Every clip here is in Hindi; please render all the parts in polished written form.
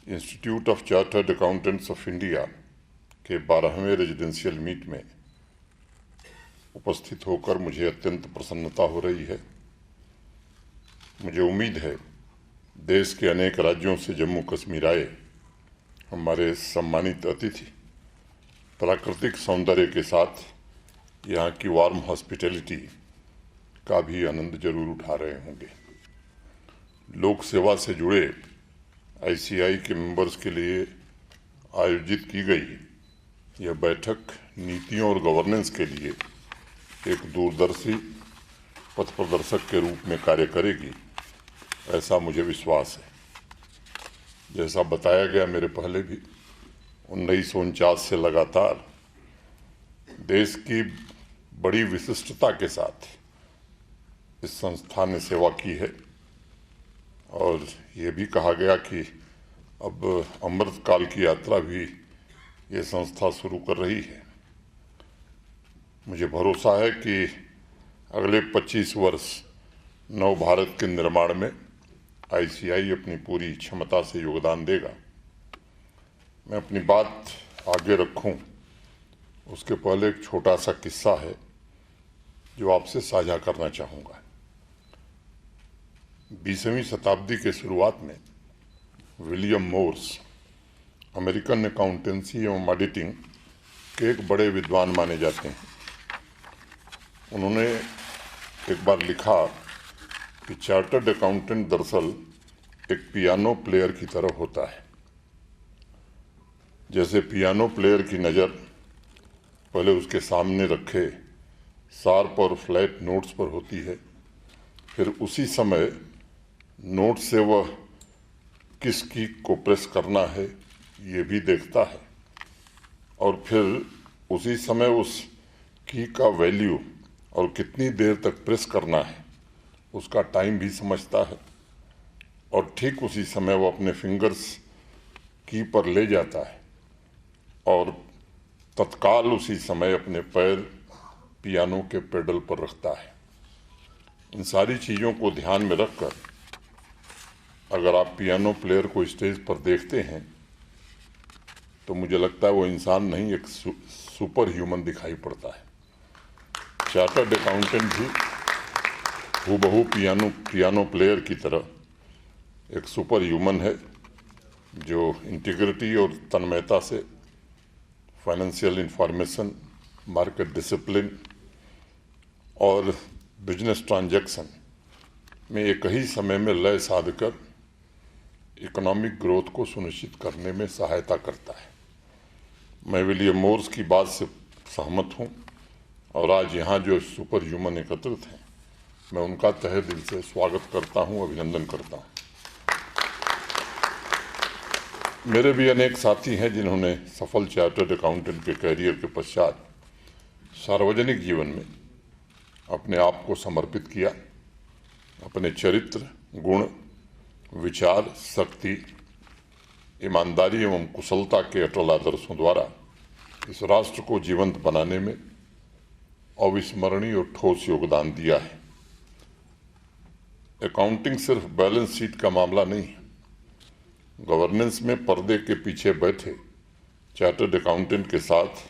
Institute of chartered accountants of India के 12वें रेजिडेंशियल मीट में उपस्थित होकर मुझे अत्यंत प्रसन्नता हो रही है। मुझे उम्मीद है देश के अनेक राज्यों से जम्मू कश्मीर आए हमारे सम्मानित अतिथि प्राकृतिक सौंदर्य के साथ यहाँ की वार्म हॉस्पिटैलिटी का भी आनंद जरूर उठा रहे होंगे। लोक सेवा से जुड़े आईसीआई के मेंबर्स के लिए आयोजित की गई यह बैठक नीतियों और गवर्नेंस के लिए एक दूरदर्शी पथ प्रदर्शक के रूप में कार्य करेगी, ऐसा मुझे विश्वास है। जैसा बताया गया मेरे पहले भी 1949 से लगातार देश की बड़ी विशिष्टता के साथ इस संस्था ने सेवा की है और ये भी कहा गया कि अब अमृत काल की यात्रा भी ये संस्था शुरू कर रही है। मुझे भरोसा है कि अगले 25 वर्ष नव भारत के निर्माण में आईसीआई अपनी पूरी क्षमता से योगदान देगा। मैं अपनी बात आगे रखूं उसके पहले एक छोटा सा किस्सा है जो आपसे साझा करना चाहूँगा। 20वीं शताब्दी के शुरुआत में विलियम मोर्स अमेरिकन अकाउंटेंसी एवं ऑडिटिंग के एक बड़े विद्वान माने जाते हैं। उन्होंने एक बार लिखा कि चार्टर्ड अकाउंटेंट दरअसल एक पियानो प्लेयर की तरह होता है। जैसे पियानो प्लेयर की नज़र पहले उसके सामने रखे शार्प और फ्लैट नोट्स पर होती है, फिर उसी समय नोट से वह किस की को प्रेस करना है ये भी देखता है और फिर उसी समय उस की का वैल्यू और कितनी देर तक प्रेस करना है उसका टाइम भी समझता है और ठीक उसी समय वो अपने फिंगर्स की पर ले जाता है और तत्काल उसी समय अपने पैर पियानो के पेडल पर रखता है। इन सारी चीज़ों को ध्यान में रखकर अगर आप पियानो प्लेयर को स्टेज पर देखते हैं तो मुझे लगता है वो इंसान नहीं, एक सुपर ह्यूमन दिखाई पड़ता है। चार्टर्ड अकाउंटेंट भी हूबहू पियानो प्लेयर की तरह एक सुपर ह्यूमन है जो इंटीग्रिटी और तन्मयता से फाइनेंशियल इंफॉर्मेशन, मार्केट डिसिप्लिन और बिजनेस ट्रांजैक्शन में एक ही समय में लय साधकर इकोनॉमिक ग्रोथ को सुनिश्चित करने में सहायता करता है। मैं विलियम मोर्स की बात से सहमत हूँ और आज यहाँ जो सुपर ह्यूमन एकत्रित हैं मैं उनका तहे दिल से स्वागत करता हूँ, अभिनंदन करता हूँ। मेरे भी अनेक साथी हैं जिन्होंने सफल चार्टर्ड अकाउंटेंट के कैरियर के पश्चात सार्वजनिक जीवन में अपने आप को समर्पित किया। अपने चरित्र, गुण, विचार, शक्ति, ईमानदारी एवं कुशलता के अटल आदर्शों द्वारा इस राष्ट्र को जीवंत बनाने में अविस्मरणीय और ठोस योगदान दिया है। अकाउंटिंग सिर्फ बैलेंस शीट का मामला नहीं है। गवर्नेंस में पर्दे के पीछे बैठे चार्टर्ड अकाउंटेंट के साथ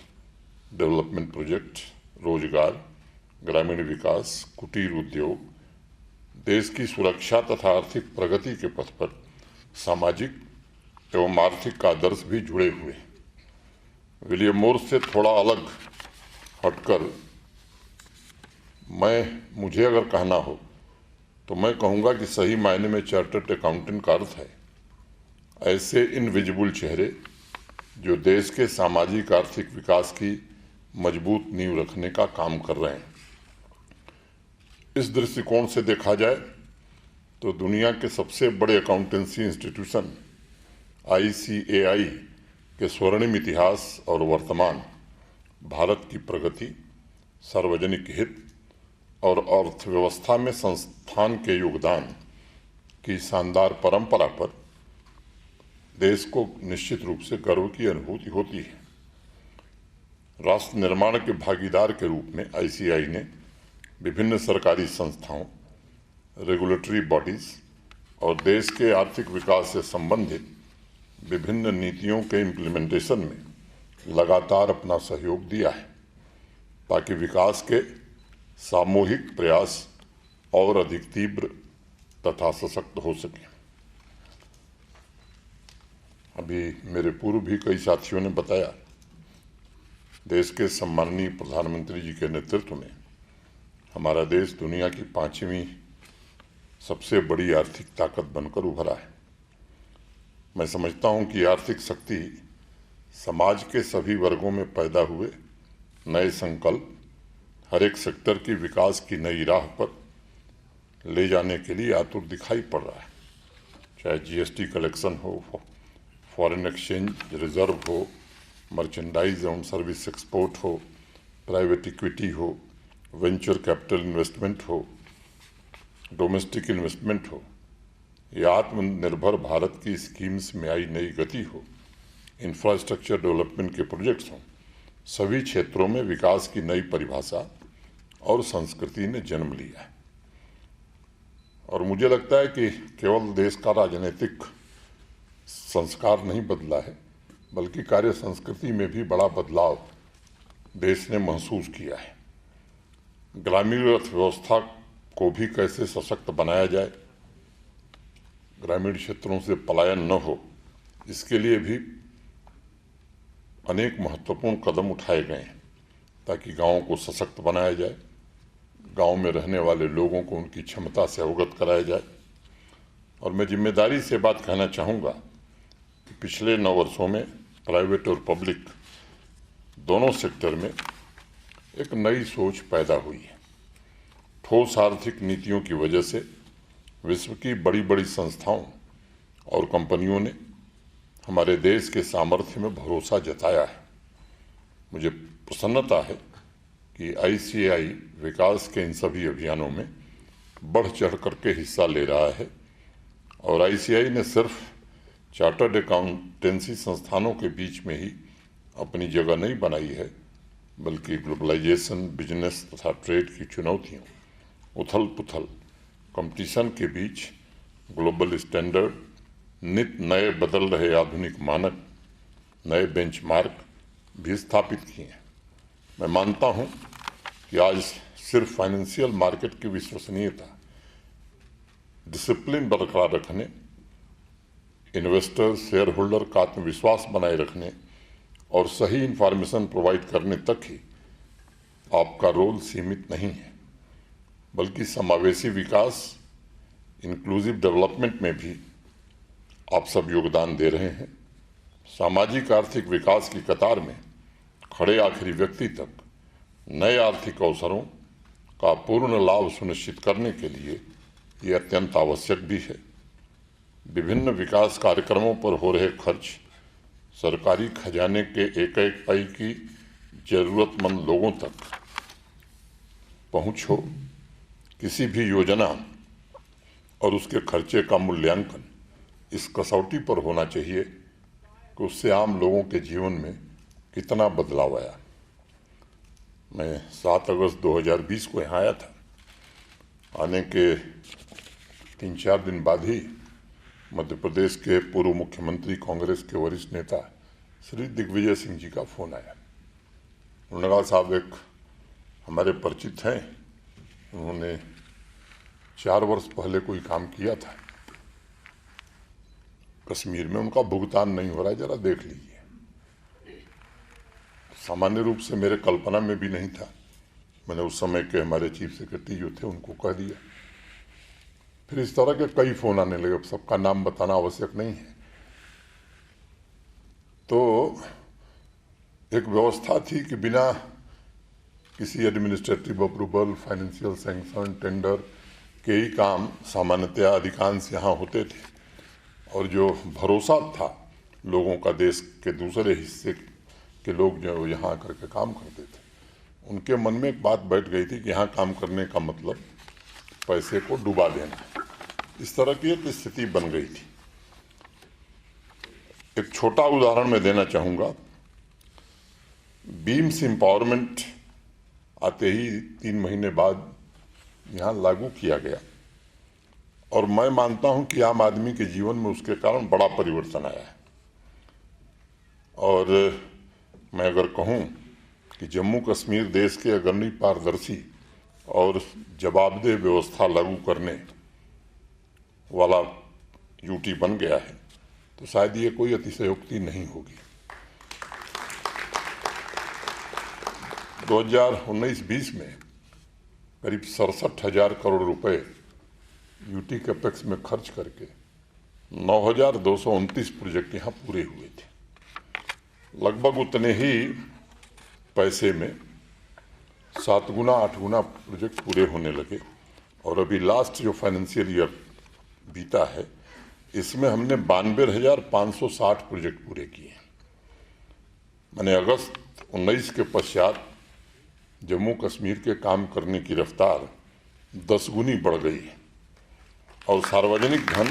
डेवलपमेंट प्रोजेक्ट, रोजगार, ग्रामीण विकास, कुटीर उद्योग, देश की सुरक्षा तथा आर्थिक प्रगति के पथ पर सामाजिक एवं आर्थिक आदर्श भी जुड़े हुए हैं। विलियम मोर्स से थोड़ा अलग हटकर मुझे अगर कहना हो तो मैं कहूँगा कि सही मायने में चार्टर्ड अकाउंटेंट का अर्थ है ऐसे इनविजिबल चेहरे जो देश के सामाजिक आर्थिक विकास की मजबूत नींव रखने का काम कर रहे हैं। इस दृष्टिकोण से देखा जाए तो दुनिया के सबसे बड़े अकाउंटेंसी इंस्टीट्यूशन आईसीएआई के स्वर्णिम इतिहास और वर्तमान, भारत की प्रगति, सार्वजनिक हित और अर्थव्यवस्था में संस्थान के योगदान की शानदार परंपरा पर देश को निश्चित रूप से गर्व की अनुभूति होती है। राष्ट्र निर्माण के भागीदार के रूप में आईसीआई ने विभिन्न सरकारी संस्थाओं, रेगुलेटरी बॉडीज और देश के आर्थिक विकास से संबंधित विभिन्न नीतियों के इम्प्लीमेंटेशन में लगातार अपना सहयोग दिया है ताकि विकास के सामूहिक प्रयास और अधिक तीव्र तथा सशक्त हो सके। अभी मेरे पूर्व भी कई साथियों ने बताया, देश के सम्माननीय प्रधानमंत्री जी के नेतृत्व में हमारा देश दुनिया की 5वीं सबसे बड़ी आर्थिक ताकत बनकर उभरा है। मैं समझता हूं कि आर्थिक शक्ति समाज के सभी वर्गों में पैदा हुए नए संकल्प हर एक सेक्टर की विकास की नई राह पर ले जाने के लिए आतुर दिखाई पड़ रहा है। चाहे जीएसटी कलेक्शन हो, फॉरेन एक्सचेंज रिजर्व हो, मर्चेंडाइज एवं सर्विस एक्सपोर्ट हो, प्राइवेट इक्विटी हो, वेंचर कैपिटल इन्वेस्टमेंट हो, डोमेस्टिक इन्वेस्टमेंट हो, या आत्मनिर्भर भारत की स्कीम्स में आई नई गति हो, इंफ्रास्ट्रक्चर डेवलपमेंट के प्रोजेक्ट्स हों, सभी क्षेत्रों में विकास की नई परिभाषा और संस्कृति ने जन्म लिया है। और मुझे लगता है कि केवल देश का राजनीतिक संस्कार नहीं बदला है, बल्कि कार्य संस्कृति में भी बड़ा बदलाव देश ने महसूस किया है। ग्रामीण अर्थव्यवस्था को भी कैसे सशक्त बनाया जाए, ग्रामीण क्षेत्रों से पलायन न हो, इसके लिए भी अनेक महत्वपूर्ण कदम उठाए गए हैं ताकि गांवों को सशक्त बनाया जाए, गांव में रहने वाले लोगों को उनकी क्षमता से अवगत कराया जाए। और मैं जिम्मेदारी से बात कहना चाहूँगा कि पिछले 9 वर्षों में प्राइवेट और पब्लिक दोनों सेक्टर में एक नई सोच पैदा हुई है। ठोस आर्थिक नीतियों की वजह से विश्व की बड़ी बड़ी संस्थाओं और कंपनियों ने हमारे देश के सामर्थ्य में भरोसा जताया है। मुझे प्रसन्नता है कि आईसीएआई विकास के इन सभी अभियानों में बढ़ चढ़ करके हिस्सा ले रहा है और आईसीएआई ने सिर्फ चार्टर्ड अकाउंटेंसी संस्थानों के बीच में ही अपनी जगह नहीं बनाई है, बल्कि ग्लोबलाइजेशन, बिजनेस तथा ट्रेड की चुनौतियों, उथल पुथल, कंपटीशन के बीच ग्लोबल स्टैंडर्ड, नित नए बदल रहे आधुनिक मानक, नए बेंचमार्क भी स्थापित किए हैं। मैं मानता हूं कि आज सिर्फ फाइनेंशियल मार्केट की विश्वसनीयता, डिसिप्लिन बरकरार रखने, इन्वेस्टर शेयर होल्डर का आत्मविश्वास बनाए रखने और सही इंफॉर्मेशन प्रोवाइड करने तक ही आपका रोल सीमित नहीं है, बल्कि समावेशी विकास, इंक्लूसिव डेवलपमेंट में भी आप सब योगदान दे रहे हैं। सामाजिक आर्थिक विकास की कतार में खड़े आखिरी व्यक्ति तक नए आर्थिक अवसरों का पूर्ण लाभ सुनिश्चित करने के लिए ये अत्यंत आवश्यक भी है। विभिन्न विकास कार्यक्रमों पर हो रहे खर्च सरकारी खजाने के एक एक पाई की जरूरतमंद लोगों तक पहुंच हो। किसी भी योजना और उसके खर्चे का मूल्यांकन इस कसौटी पर होना चाहिए कि उससे आम लोगों के जीवन में कितना बदलाव आया। मैं 7 अगस्त 2020 को यहाँ आया था। आने के 3-4 दिन बाद ही मध्य प्रदेश के पूर्व मुख्यमंत्री, कांग्रेस के वरिष्ठ नेता श्री दिग्विजय सिंह जी का फोन आया। उन्होंने कहा, साहब एक हमारे परिचित हैं, उन्होंने 4 वर्ष पहले कोई काम किया था कश्मीर में, उनका भुगतान नहीं हो रहा है, जरा देख लीजिए। सामान्य रूप से मेरे कल्पना में भी नहीं था। मैंने उस समय के हमारे चीफ सेक्रेटरी जो थे उनको कह दिया। फिर इस तरह के कई फोन आने लगे। अब सबका नाम बताना आवश्यक नहीं है। तो एक व्यवस्था थी कि बिना किसी administrative approval, financial sanction, tender के ही काम सामान्यतया अधिकांश यहाँ होते थे। और जो भरोसा था लोगों का, देश के दूसरे हिस्से के लोग जो यहाँ आकर के काम करते थे, उनके मन में एक बात बैठ गई थी कि यहाँ काम करने का मतलब पैसे को डुबा देना। इस तरह की एक स्थिति बन गई थी। एक छोटा उदाहरण मैं देना चाहूँगा। बीम्स एम्पावरमेंट आते ही 3 महीने बाद यहाँ लागू किया गया और मैं मानता हूँ कि आम आदमी के जीवन में उसके कारण बड़ा परिवर्तन आया है। और मैं अगर कहूँ कि जम्मू कश्मीर देश के अग्रणी, पारदर्शी और जवाबदेह व्यवस्था लागू करने वाला यूटी बन गया है, तो शायद ये कोई अतिशयोक्ति नहीं होगी। 2019-20 में करीब 67,000 करोड़ रुपए यूटी कैपेक्स में खर्च करके 9,229 प्रोजेक्ट यहाँ पूरे हुए थे। लगभग उतने ही पैसे में 7 गुना 8 गुना प्रोजेक्ट पूरे होने लगे। और अभी लास्ट जो फाइनेंशियल ईयर बीता है, इसमें हमने 92,560 प्रोजेक्ट पूरे किए हैं। मैंने अगस्त 19 के पश्चात जम्मू कश्मीर के काम करने की रफ्तार 10 गुनी बढ़ गई है और सार्वजनिक धन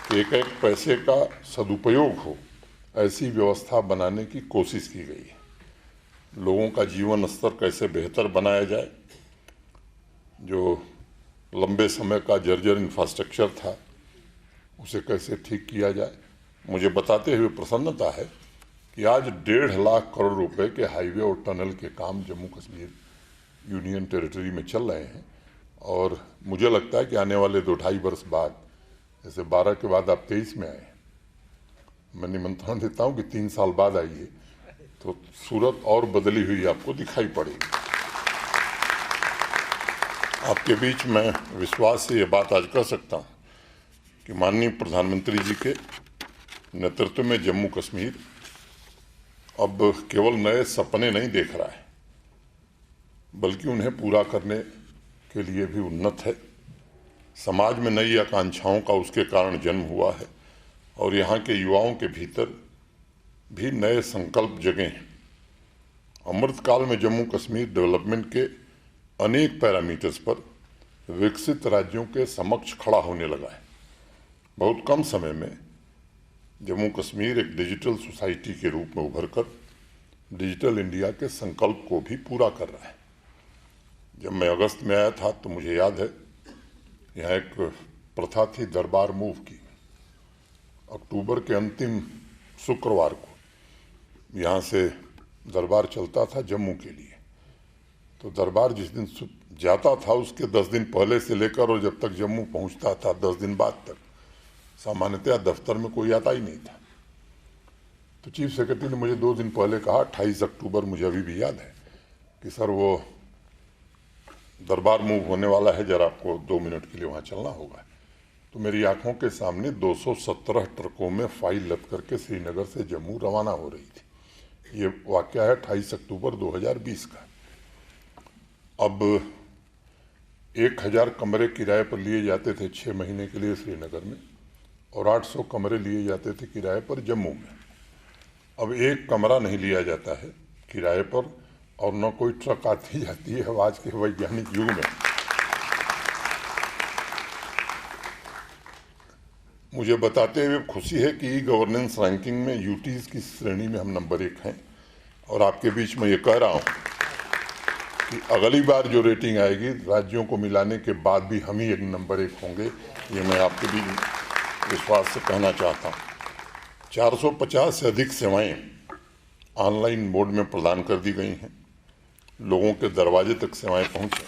के एक एक पैसे का सदुपयोग हो, ऐसी व्यवस्था बनाने की कोशिश की गई है। लोगों का जीवन स्तर कैसे बेहतर बनाया जाए, जो लंबे समय का जर्जर इंफ्रास्ट्रक्चर था उसे कैसे ठीक किया जाए। मुझे बताते हुए प्रसन्नता है कि आज 1.5 लाख करोड़ रुपए के हाईवे और टनल के काम जम्मू कश्मीर यूनियन टेरिटरी में चल रहे हैं। और मुझे लगता है कि आने वाले 2-2.5 वर्ष बाद, जैसे 12 के बाद आप 23 में आए, मैं निमंत्रण देता हूं कि 3 साल बाद आइए तो सूरत और बदली हुई आपको दिखाई पड़ेगी। आपके बीच मैं विश्वास से ये बात आज कह सकता हूं कि माननीय प्रधानमंत्री जी के नेतृत्व में जम्मू कश्मीर अब केवल नए सपने नहीं देख रहा है, बल्कि उन्हें पूरा करने के लिए भी उन्नत है। समाज में नई आकांक्षाओं का उसके कारण जन्म हुआ है और यहाँ के युवाओं के भीतर भी नए संकल्प जगे हैं। अमृतकाल में जम्मू कश्मीर डेवलपमेंट के अनेक पैरामीटर्स पर विकसित राज्यों के समक्ष खड़ा होने लगा है। बहुत कम समय में जम्मू कश्मीर एक डिजिटल सोसाइटी के रूप में उभरकर डिजिटल इंडिया के संकल्प को भी पूरा कर रहा है। जब मैं अगस्त में आया था तो मुझे याद है, यहाँ एक प्रथा थी दरबार मूव की। अक्टूबर के अंतिम शुक्रवार को यहाँ से दरबार चलता था जम्मू के लिए। तो दरबार जिस दिन जाता था उसके 10 दिन पहले से लेकर और जब तक जम्मू पहुँचता था 10 दिन बाद तक सामान्यतः दफ्तर में कोई आता ही नहीं था। तो चीफ सेक्रेटरी ने मुझे 2 दिन पहले कहा, 28 अक्टूबर, मुझे अभी भी याद है, कि सर वो दरबार मूव होने वाला है, जरा आपको 2 मिनट के लिए वहाँ चलना होगा। तो मेरी आंखों के सामने 217 ट्रकों में फाइल लद करके श्रीनगर से जम्मू रवाना हो रही थी। ये वाकया है 28 अक्टूबर 2020 का। अब 1000 कमरे किराए पर लिए जाते थे 6 महीने के लिए श्रीनगर में और 800 कमरे लिए जाते थे किराए पर जम्मू में। अब एक कमरा नहीं लिया जाता है किराए पर और न कोई ट्रक आती जाती है आज के वैज्ञानिक युग में। मुझे बताते हुए खुशी है कि ई गवर्नेंस रैंकिंग में यूटीज की श्रेणी में हम नंबर 1 हैं। और आपके बीच में ये कह रहा हूँ कि अगली बार जो रेटिंग आएगी राज्यों को मिलाने के बाद भी हम ही एक नंबर 1 होंगे, ये मैं आपके बीच विश्वास से कहना चाहता हूँ। 450 से अधिक सेवाएं ऑनलाइन मोड में प्रदान कर दी गई हैं। लोगों के दरवाजे तक सेवाएं पहुँचें,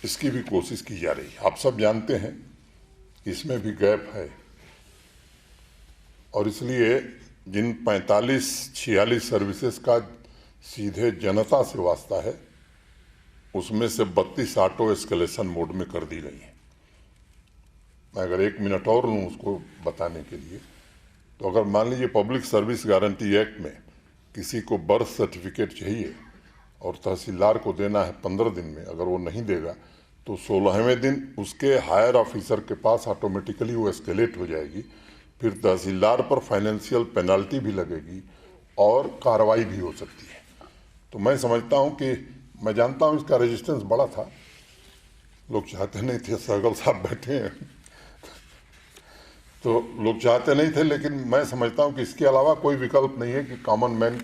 इसकी भी कोशिश की जा रही है। आप सब जानते हैं इसमें भी गैप है और इसलिए जिन 45-46 सर्विसेज का सीधे जनता से वास्ता है, उसमें से 32 ऑटो एस्केलेशन मोड में कर दी गई है। मैं अगर 1 मिनट और लूँ उसको बताने के लिए, तो अगर मान लीजिए पब्लिक सर्विस गारंटी एक्ट में किसी को बर्थ सर्टिफिकेट चाहिए और तहसीलदार को देना है 15 दिन में, अगर वो नहीं देगा तो 16वें दिन उसके हायर ऑफिसर के पास ऑटोमेटिकली वो एस्केलेट हो जाएगी। फिर तहसीलदार पर फाइनेंशियल पेनल्टी भी लगेगी और कार्रवाई भी हो सकती है। तो मैं समझता हूँ कि मैं जानता हूँ इसका रेजिस्टेंस बड़ा था, लोग चाहते नहीं थे। सहगल साहब बैठे हैं तो लोग चाहते नहीं थे, लेकिन मैं समझता हूँ कि इसके अलावा कोई विकल्प नहीं है कि कॉमन मैन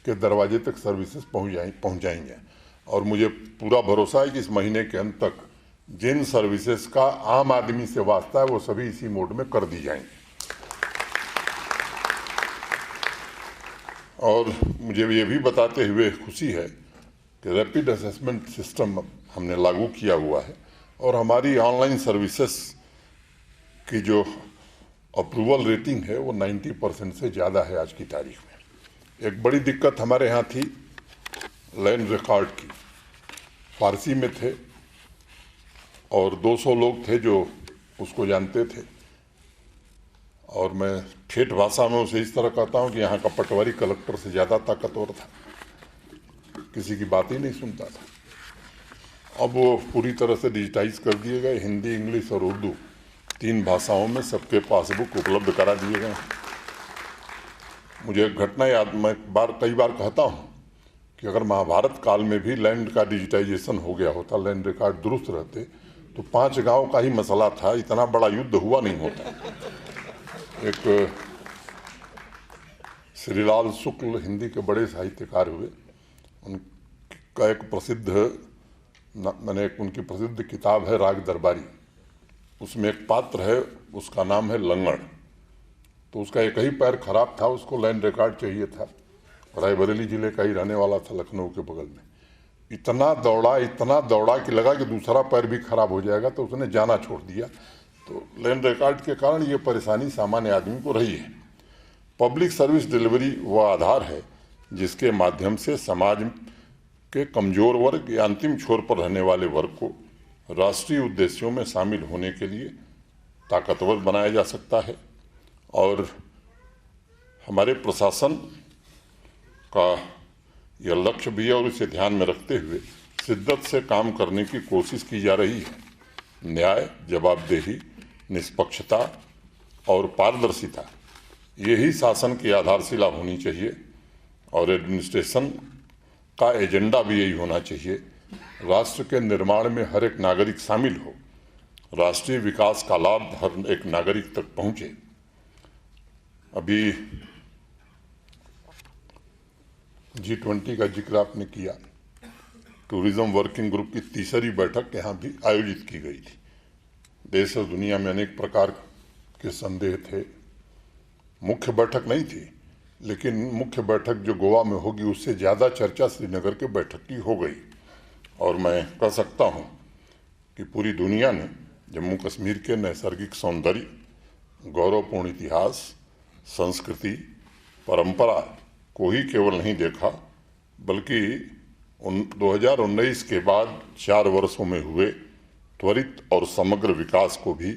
के दरवाजे तक सर्विसेज पहुँच जाएंगे। और मुझे पूरा भरोसा है कि इस महीने के अंत तक जिन सर्विसेज का आम आदमी से वास्ता है वो सभी इसी मोड में कर दी जाएंगी। और मुझे ये भी बताते हुए खुशी है कि रैपिड असेसमेंट सिस्टम हमने लागू किया हुआ है और हमारी ऑनलाइन सर्विसेज की जो अप्रूवल रेटिंग है वो 90% से ज़्यादा है आज की तारीख में। एक बड़ी दिक्कत हमारे यहाँ थी लैंड रिकॉर्ड की, फारसी में थे और 200 लोग थे जो उसको जानते थे, और मैं ठेठ भाषा में उसे इस तरह कहता हूँ कि यहाँ का पटवारी कलेक्टर से ज़्यादा ताकतवर था, किसी की बात ही नहीं सुनता था। अब वो पूरी तरह से डिजिटाइज कर दिए गए, हिंदी, इंग्लिश और उर्दू 3 भाषाओं में सबके पासबुक उपलब्ध करा दिए गए। मुझे एक घटना याद, मैं कई बार कहता हूँ कि अगर महाभारत काल में भी लैंड का डिजिटाइजेशन हो गया होता, लैंड रिकॉर्ड दुरुस्त रहते, तो 5 गांव का ही मसला था, इतना बड़ा युद्ध हुआ नहीं होता। एक श्रीलाल शुक्ल हिंदी के बड़े साहित्यकार हुए, उनका एक उनकी प्रसिद्ध किताब है राग दरबारी। उसमें एक पात्र है, उसका नाम है लंगड़। तो उसका एक ही पैर खराब था, उसको लैंड रिकॉर्ड चाहिए था, रायबरेली जिले का ही रहने वाला था, लखनऊ के बगल में। इतना दौड़ा कि लगा कि दूसरा पैर भी खराब हो जाएगा, तो उसने जाना छोड़ दिया। तो लैंड रिकॉर्ड के कारण ये परेशानी सामान्य आदमी को रही है। पब्लिक सर्विस डिलीवरी वह आधार है जिसके माध्यम से समाज के कमजोर वर्ग या अंतिम छोर पर रहने वाले वर्ग को राष्ट्रीय उद्देश्यों में शामिल होने के लिए ताकतवर बनाया जा सकता है। और हमारे प्रशासन का यह लक्ष्य भी है और इसे ध्यान में रखते हुए शिद्दत से काम करने की कोशिश की जा रही है। न्याय, जवाबदेही, निष्पक्षता और पारदर्शिता यही शासन की आधारशिला होनी चाहिए और एडमिनिस्ट्रेशन का एजेंडा भी यही होना चाहिए। राष्ट्र के निर्माण में हर एक नागरिक शामिल हो, राष्ट्रीय विकास का लाभ हर एक नागरिक तक पहुंचे। अभी G20 का जिक्र आपने किया, टूरिज्म वर्किंग ग्रुप की 3री बैठक यहाँ भी आयोजित की गई थी। देश और दुनिया में अनेक प्रकार के संदेह थे। मुख्य बैठक नहीं थी, लेकिन मुख्य बैठक जो गोवा में होगी उससे ज़्यादा चर्चा श्रीनगर के बैठक की हो गई। और मैं कह सकता हूँ कि पूरी दुनिया ने जम्मू कश्मीर के नैसर्गिक सौंदर्य, गौरवपूर्ण इतिहास, संस्कृति, परंपरा को ही केवल नहीं देखा, बल्कि 2019 के बाद 4 वर्षों में हुए त्वरित और समग्र विकास को भी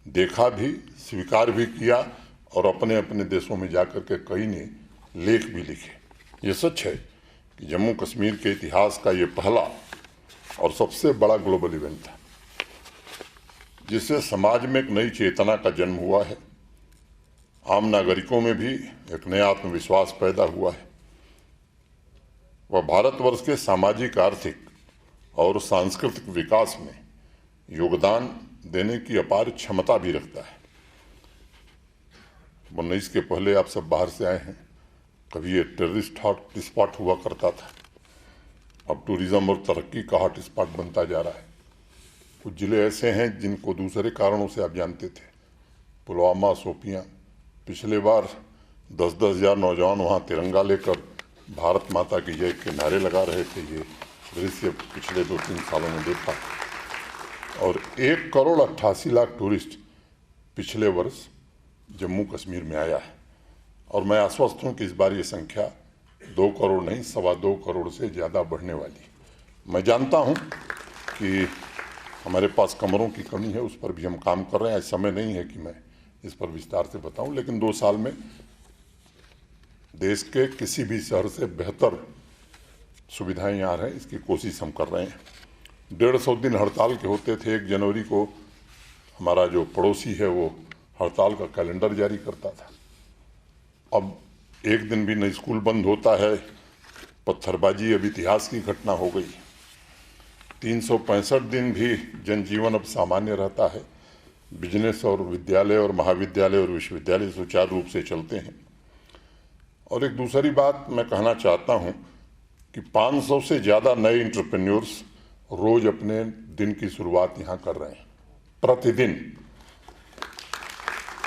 देखा भी, स्वीकार भी किया और अपने अपने देशों में जाकर के कई ने लेख भी लिखे। ये सच है कि जम्मू कश्मीर के इतिहास का ये पहला और सबसे बड़ा ग्लोबल इवेंट था, जिससे समाज में एक नई चेतना का जन्म हुआ है। आम नागरिकों में भी एक नया आत्मविश्वास पैदा हुआ है। वह भारतवर्ष के सामाजिक, आर्थिक और सांस्कृतिक विकास में योगदान देने की अपार क्षमता भी रखता है। 19 के पहले आप सब बाहर से आए हैं, कभी ये टेररिस्ट हॉट स्पॉट हुआ करता था, अब टूरिज्म और तरक्की का हॉट स्पॉट बनता जा रहा है। कुछ जिले ऐसे हैं जिनको दूसरे कारणों से आप जानते थे, पुलवामा, शोपियां। पिछले बार 10-10 हज़ार नौजवान वहाँ तिरंगा लेकर भारत माता की जय के नारे लगा रहे थे। ये दृश्य पिछले 2-3 सालों में देखा। और 1,88,00,000 टूरिस्ट पिछले वर्ष जम्मू कश्मीर में आया है। और मैं आश्वस्त हूँ कि इस बार ये संख्या 2 करोड़ नहीं, 2.25 करोड़ से ज़्यादा बढ़ने वाली। मैं जानता हूँ कि हमारे पास कमरों की कमी है, उस पर भी हम काम कर रहे हैं। समय नहीं है कि मैं इस पर विस्तार से बताऊं, लेकिन 2 साल में देश के किसी भी शहर से बेहतर सुविधाएं यहाँ रहें, इसकी कोशिश हम कर रहे हैं। 150 दिन हड़ताल के होते थे। 1 जनवरी को हमारा जो पड़ोसी है वो हड़ताल का कैलेंडर जारी करता था। अब एक दिन भी न स्कूल बंद होता है। पत्थरबाजी अब इतिहास की घटना हो गई। 365 दिन भी जनजीवन अब सामान्य रहता है। बिजनेस और विद्यालय और महाविद्यालय और विश्वविद्यालय सुचारू रूप से चलते हैं। और एक दूसरी बात मैं कहना चाहता हूं कि 500 से ज़्यादा नए एंटरप्रेन्योर्स रोज अपने दिन की शुरुआत यहाँ कर रहे हैं। प्रतिदिन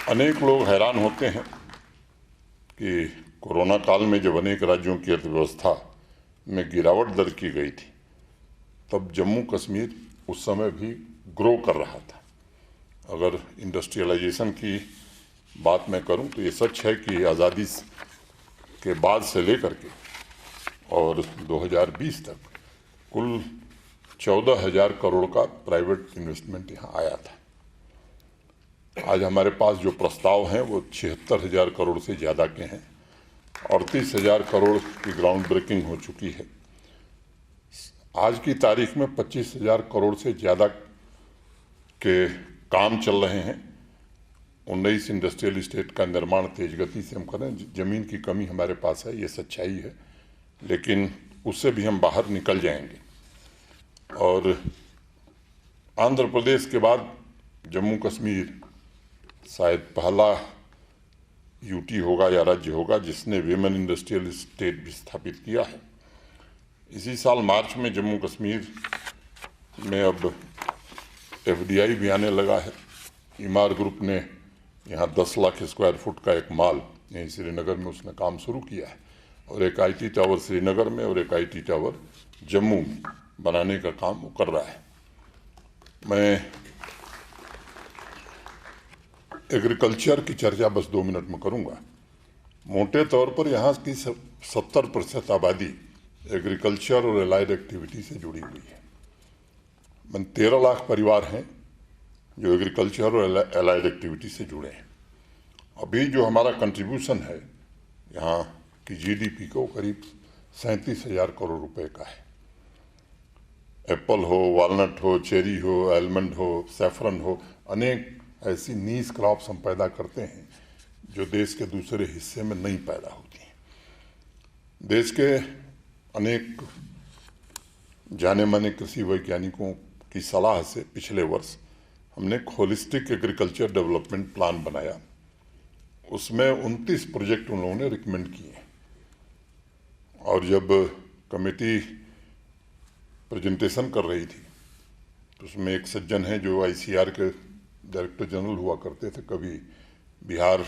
अनेक लोग हैरान होते हैं कि कोरोना काल में जब अनेक राज्यों की अर्थव्यवस्था में गिरावट दर्ज की गई थी, तब जम्मू कश्मीर उस समय भी ग्रो कर रहा था। अगर इंडस्ट्रियलाइजेशन की बात मैं करूं तो ये सच है कि आज़ादी के बाद से लेकर के और 2020 तक कुल 14,000 करोड़ का प्राइवेट इन्वेस्टमेंट यहाँ आया था। आज हमारे पास जो प्रस्ताव हैं वो 76,000 करोड़ से ज़्यादा के हैं। 38,000 करोड़ की ग्राउंड ब्रेकिंग हो चुकी है। आज की तारीख में 25,000 करोड़ से ज़्यादा के काम चल रहे हैं। 19 इंडस्ट्रियल इस्टेट का निर्माण तेज गति से हम कर रहे हैं। ज़मीन की कमी हमारे पास है, ये सच्चाई है, लेकिन उससे भी हम बाहर निकल जाएंगे। और आंध्र प्रदेश के बाद जम्मू कश्मीर शायद पहला यूटी होगा या राज्य होगा जिसने विमेन इंडस्ट्रियल इस्टेट भी स्थापित किया है। इसी साल मार्च में जम्मू कश्मीर में अब एफडीआई भी आने लगा है। ईमार ग्रुप ने यहाँ 10 लाख स्क्वायर फुट का एक मॉल यहीं श्रीनगर में उसने काम शुरू किया है, और एक आईटी टावर श्रीनगर में और एक आईटी टावर जम्मू में बनाने का काम वो कर रहा है। मैं एग्रीकल्चर की चर्चा बस 2 मिनट में करूंगा। मोटे तौर पर यहाँ की 70% आबादी एग्रीकल्चर और एलाइड एक्टिविटी से जुड़ी हुई है। 13 लाख परिवार हैं जो एग्रीकल्चर और एलाइड एक्टिविटी से जुड़े हैं। अभी जो हमारा कंट्रीब्यूशन है यहाँ की जीडीपी को करीब 37,000 करोड़ रुपए का है। एप्पल हो, वॉलनट हो, चेरी हो, आलमंड हो, सैफरन हो, अनेक ऐसी नीश क्रॉप्स हम पैदा करते हैं जो देश के दूसरे हिस्से में नहीं पैदा होती हैं। देश के अनेक जाने माने कृषि वैज्ञानिकों की सलाह से पिछले वर्ष हमने एक होलिस्टिक एग्रीकल्चर डेवलपमेंट प्लान बनाया। उसमें 29 प्रोजेक्ट उन लोगों ने रिकमेंड किए, और जब कमेटी प्रेजेंटेशन कर रही थी तो उसमें एक सज्जन हैं जो आईसीआर के डायरेक्टर जनरल हुआ करते थे, कभी बिहार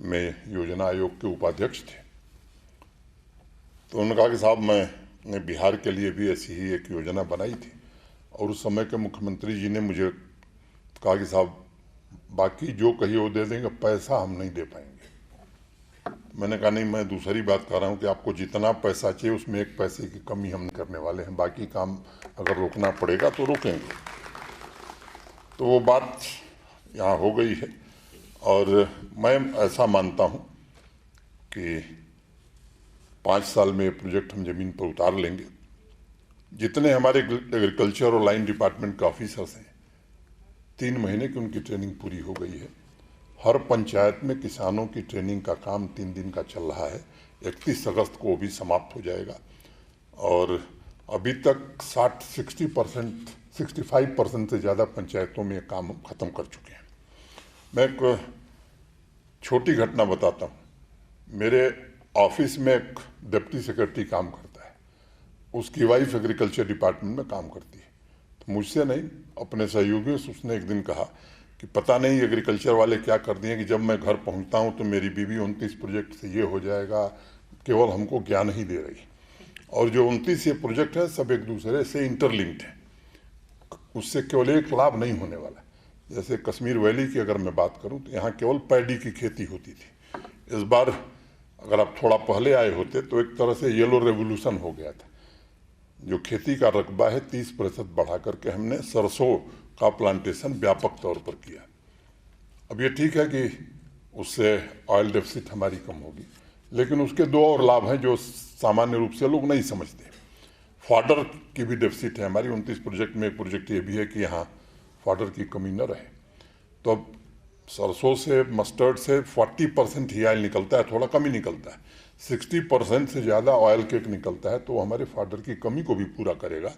में योजना आयोग के उपाध्यक्ष थे। तो उन्होंने कहा कि साहब मैंने बिहार के लिए भी ऐसी ही एक योजना बनाई थी, और उस समय के मुख्यमंत्री जी ने मुझे कहा कि साहब बाकी जो कहिए वो दे देंगे, पैसा हम नहीं दे पाएंगे। मैंने कहा नहीं, मैं दूसरी बात कर रहा हूँ कि आपको जितना पैसा चाहिए उसमें 1 पैसे की कमी हम नहीं करने वाले हैं, बाकी काम अगर रोकना पड़ेगा तो रोकेंगे। तो वो बात यहाँ हो गई है, और मैं ऐसा मानता हूँ कि 5 साल में ये प्रोजेक्ट हम ज़मीन पर उतार लेंगे। जितने हमारे एग्रीकल्चर और लाइन डिपार्टमेंट के ऑफिसर्स हैं, 3 महीने की उनकी ट्रेनिंग पूरी हो गई है। हर पंचायत में किसानों की ट्रेनिंग का काम 3 दिन का चल रहा है। 31 अगस्त को वो भी समाप्त हो जाएगा, और अभी तक 65% से ज़्यादा पंचायतों में काम ख़त्म कर चुके हैं। मैं एक छोटी घटना बताता हूँ। मेरे ऑफिस में एक डिप्टी सेक्रेटरी काम करता है, उसकी वाइफ एग्रीकल्चर डिपार्टमेंट में काम करती है। तो मुझसे नहीं, अपने सहयोगियों से उसने एक दिन कहा कि पता नहीं एग्रीकल्चर वाले क्या कर दिए कि जब मैं घर पहुँचता हूँ तो मेरी बीवी 29 प्रोजेक्ट से ये हो जाएगा, केवल हमको ज्ञान ही दे रही। और जो 29 ये प्रोजेक्ट है सब एक दूसरे से इंटरलिंक्ड है, उससे केवल एक लाभ नहीं होने वाला। जैसे कश्मीर वैली की अगर मैं बात करूं तो यहाँ केवल पैडी की खेती होती थी। इस बार अगर आप थोड़ा पहले आए होते तो एक तरह से येलो रेवोल्यूशन हो गया था। जो खेती का रकबा है 30% बढ़ा करके हमने सरसों का प्लांटेशन व्यापक तौर पर किया। अब ये ठीक है कि उससे ऑयल डेफिसिट हमारी कम होगी, लेकिन उसके 2 और लाभ हैं जो सामान्य रूप से लोग नहीं समझते। फॉडर की भी डेफिसिट है हमारी। 29 प्रोजेक्ट में एक प्रोजेक्ट ये भी है कि यहाँ फॉडर की कमी न रहे। तो अब सरसों से, मस्टर्ड से 40% ही ऑयल निकलता है, थोड़ा कम ही निकलता है। 60% से ज़्यादा ऑयल केक निकलता है, तो हमारे फॉडर की कमी को भी पूरा करेगा।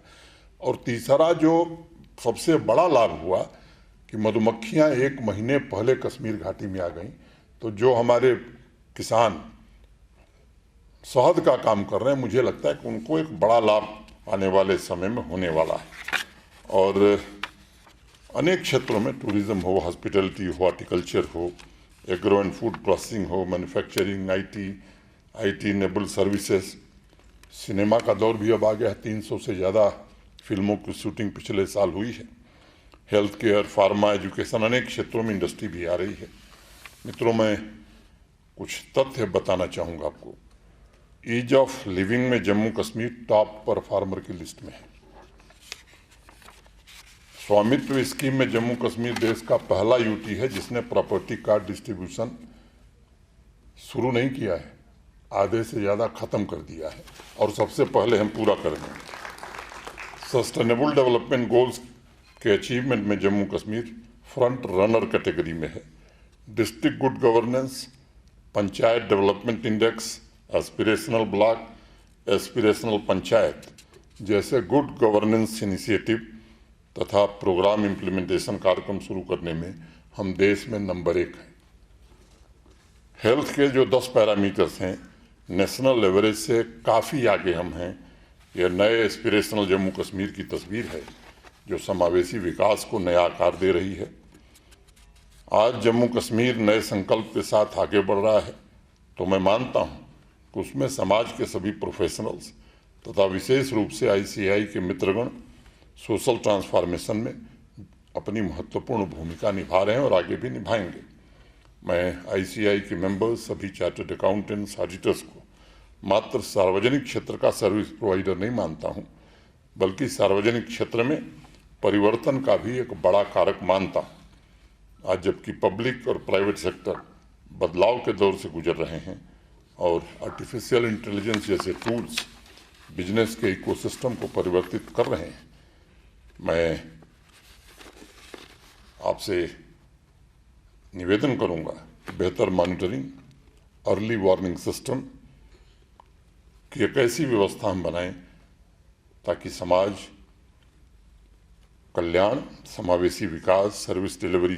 और तीसरा जो सबसे बड़ा लाभ हुआ कि मधुमक्खियाँ 1 महीने पहले कश्मीर घाटी में आ गईं, तो जो हमारे किसान शहद का काम कर रहे हैं, मुझे लगता है कि उनको एक बड़ा लाभ आने वाले समय में होने वाला है। और अनेक क्षेत्रों में, टूरिज्म हो, हॉस्पिटलिटी हो, हॉर्टिकल्चर हो, एग्रो एंड फूड प्रोसेसिंग हो, manufacturing, IT, IT enabled services, cinema का दौर भी अब आ गया है। 300 से ज़्यादा फिल्मों की शूटिंग पिछले साल हुई है। हेल्थ केयर, फार्मा, एजुकेशन, अनेक क्षेत्रों में इंडस्ट्री भी आ रही है। मित्रों, मैं कुछ तथ्य बताना चाहूँगा आपको। ईज ऑफ लिविंग में जम्मू कश्मीर टॉप परफॉर्मर की लिस्ट में है। स्वामित्व स्कीम में जम्मू कश्मीर देश का पहला यूटी है जिसने प्रॉपर्टी कार्ड डिस्ट्रीब्यूशन शुरू नहीं किया है, आधे से ज़्यादा खत्म कर दिया है और सबसे पहले हम पूरा करेंगे। सस्टेनेबल डेवलपमेंट गोल्स के अचीवमेंट में Jammu Kashmir front runner category में है। District good governance, panchayat development index, aspirational block, aspirational panchayat जैसे गुड गवर्नेंस इनिशिएटिव तथा प्रोग्राम इम्प्लीमेंटेशन कार्यक्रम शुरू करने में हम देश में नंबर 1 हैं। हेल्थ के जो 10 पैरामीटर्स हैं, नेशनल एवरेज से काफ़ी आगे हम हैं। यह नए एस्पिरेशनल जम्मू कश्मीर की तस्वीर है जो समावेशी विकास को नया आकार दे रही है। आज जम्मू कश्मीर नए संकल्प के साथ आगे बढ़ रहा है, तो मैं मानता हूँ कि उसमें समाज के सभी प्रोफेशनल्स तथा विशेष रूप से ICAI के मित्रगण सोशल ट्रांसफॉर्मेशन में अपनी महत्वपूर्ण भूमिका निभा रहे हैं और आगे भी निभाएंगे। मैं ICAI के मेंबर्स, सभी चार्टर्ड अकाउंटेंट्स, ऑडिटर्स को मात्र सार्वजनिक क्षेत्र का सर्विस प्रोवाइडर नहीं मानता हूं, बल्कि सार्वजनिक क्षेत्र में परिवर्तन का भी एक बड़ा कारक मानता हूं। आज जबकि पब्लिक और प्राइवेट सेक्टर बदलाव के दौर से गुजर रहे हैं और आर्टिफिशियल इंटेलिजेंस जैसे टूल्स बिजनेस के इकोसिस्टम को परिवर्तित कर रहे हैं, मैं आपसे निवेदन करूंगा कि बेहतर मॉनिटरिंग, अर्ली वार्निंग सिस्टम की एक ऐसी व्यवस्था हम बनाएं ताकि समाज कल्याण, समावेशी विकास, सर्विस डिलीवरी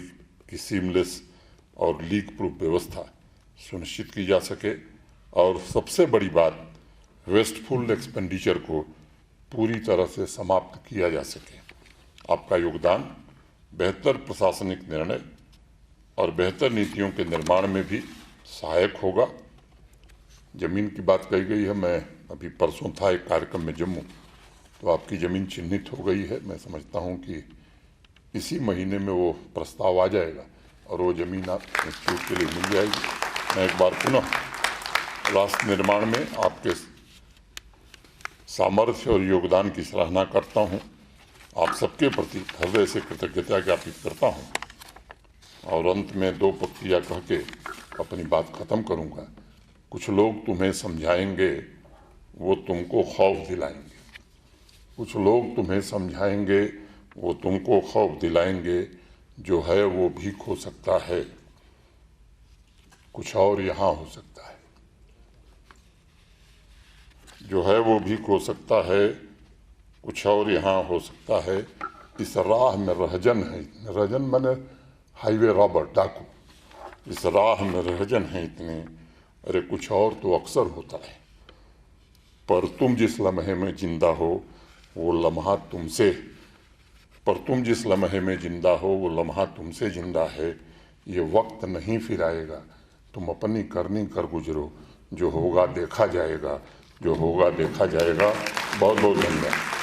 की सीमलेस और लीक प्रूफ व्यवस्था सुनिश्चित की जा सके और सबसे बड़ी बात, वेस्टफुल एक्सपेंडिचर को पूरी तरह से समाप्त किया जा सके। आपका योगदान बेहतर प्रशासनिक निर्णय और बेहतर नीतियों के निर्माण में भी सहायक होगा। जमीन की बात कही गई है, मैं अभी परसों था एक कार्यक्रम में जम्मू, तो आपकी ज़मीन चिन्हित हो गई है। मैं समझता हूं कि इसी महीने में वो प्रस्ताव आ जाएगा और वो ज़मीन आप इंस्टीट्यूट के लिए मिल जाएगी। मैं एक बार पुनः राष्ट्र निर्माण में आपके सामर्थ्य और योगदान की सराहना करता हूं। आप सबके प्रति हृदय से कृतज्ञता ज्ञापित करता हूं और अंत में 2 पंक्तियां कह के अपनी बात खत्म करूंगा। कुछ लोग तुम्हें समझाएंगे, वो तुमको खौफ दिलाएंगे। कुछ लोग तुम्हें समझाएंगे, वो तुमको खौफ दिलाएंगे। जो है वो भी खो सकता है, कुछ और यहाँ हो सकता है। जो है वो भी खो सकता है, कुछ और यहाँ हो सकता है। इस राह में रहजन है, रहजन माने हाईवे रॉबर, डाकू। इस राह में रहजन है इतने, अरे कुछ और तो अक्सर होता है। पर तुम जिस लम्हे में जिंदा हो वो लम्हा तुमसे, पर तुम जिस लम्हे में जिंदा हो वो लम्हा तुमसे जिंदा है। ये वक्त नहीं फिर आएगा, तुम अपनी करनी कर गुजरो। जो होगा देखा जाएगा, जो होगा देखा जाएगा। बहुत बहुत धन्यवाद।